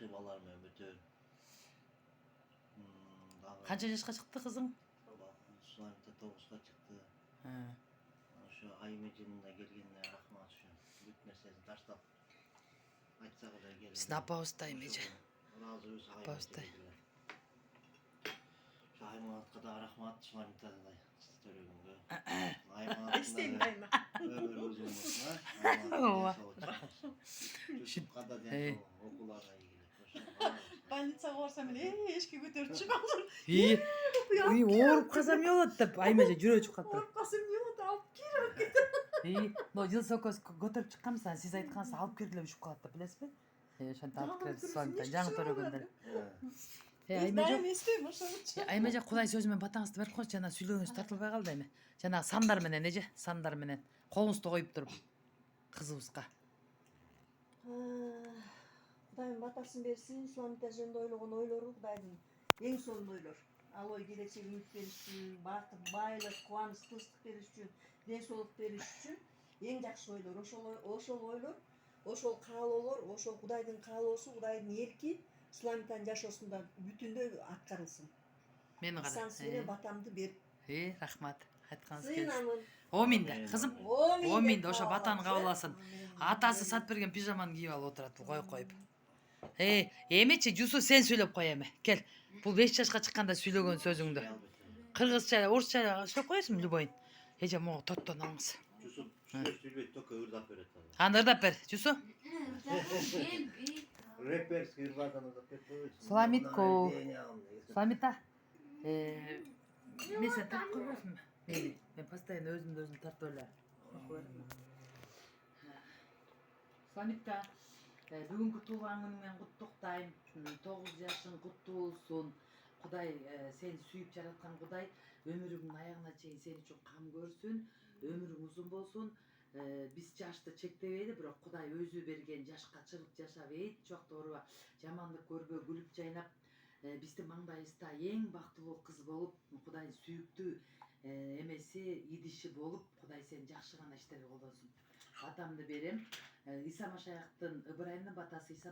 Кіші балалармен бүтін. Qancha yaşqa chiqdi qizing? Sulamita 9'ga çıktı. Şu Aymecinin de gelgenine rahmat şu. Bütün meselesini taşlap. Айтса kadar gelin. Biz apavuzda Aymece. Razı olsun Apavuzda. Şu Aymanat'a da rahmat Sulamita da törügünge. İsteyim dayma. Ömür uzun olsun ha. Şu kadar den okullarına ilgili. Больницаға барсам эле эшикке көтөрүп чыга алам. Ооруп қалсам не болады деп Аймеже жүрөк чыгып калды. Ооруп калсам эмне болот? Алып кел. Но жыл сокос көтөрүп чыкканбыз, сиз айткансыз алып кергиле ушуп калат деп билесизби? Ошентип алып келип Суламитан жаңы төрөгөндөр. Дайым эстейм ошончо. Аймеже Кудай сөзү менен батаңызды берип койчу, жана сүйлөгөнүз тартылбай калды эми. Жана сандар менен эже, сандар менен колуңузду коюп туруп кызыбызга. Кудайым батасын берсин, Суламита жөнүндө ойлогон ойлору Кудайдын эң сонун ойлор. Ал ой келечек үмүт бериш үчүн, бакыт, байлык, кубаныч, тынчтык бериш үчүн, ден соолук бериш үчүн эң жакшы ойлор. Ошол ойлор, ошол каалоолор, ошол Кудайдын каалоосу, Кудайдын эрки Суламитанын жашоосунда бүтүндөй аткарылсын. Мени кара. Сан силе батамды берип. Рахмат. Айтканыңыз келсин. Сыйнамын. Омин да, кызым. Омин да ошо батаны кабыл алсын. Атасы сатып берген пижаманы кийип алып отурат, коюп. Эмечи Жусу сен сүйлөп кой эми. Кел. Бул 5 жашка чыкканда сүйлөгөн сөзүңдү. Кыргызча, орусча сөйлөп коесуң любойн. Эже могу тоттон алыңыз. Yusuf söyleyip toka ırdak öğret. Аны ырдап бер, Жусу. Rapper skırbadan ırdak öğret. Суламитко. Суламита. Мен сен тартып койбойсуңбу? Мени. Мен постоянно өзүм тартып эле. Суламита. Бүгүнкү туулган менен куттуктайм. 9 жашың куттуу болсун. Кудай сени сүйүп жараткан Кудай өмүрүңдүн аягына чейин сен үчүн кам көрсүн. Өмүрүң узун болсун. Биз жашты чектебейли, бирок Кудай өзү берген жашка чыгып жашап эч убакта ооруба, жамандык көрбөй, күлүп жайнап, биздин маңдайыбызда эң бактылуу кыз болуп, Кудайдын сүйүктүү эмеси, идиши болуп, Кудай сени жакшы гана иштерге колдонсун. Батамды берем. Иса Машаяктын, Ыбрайымдын батасы Иса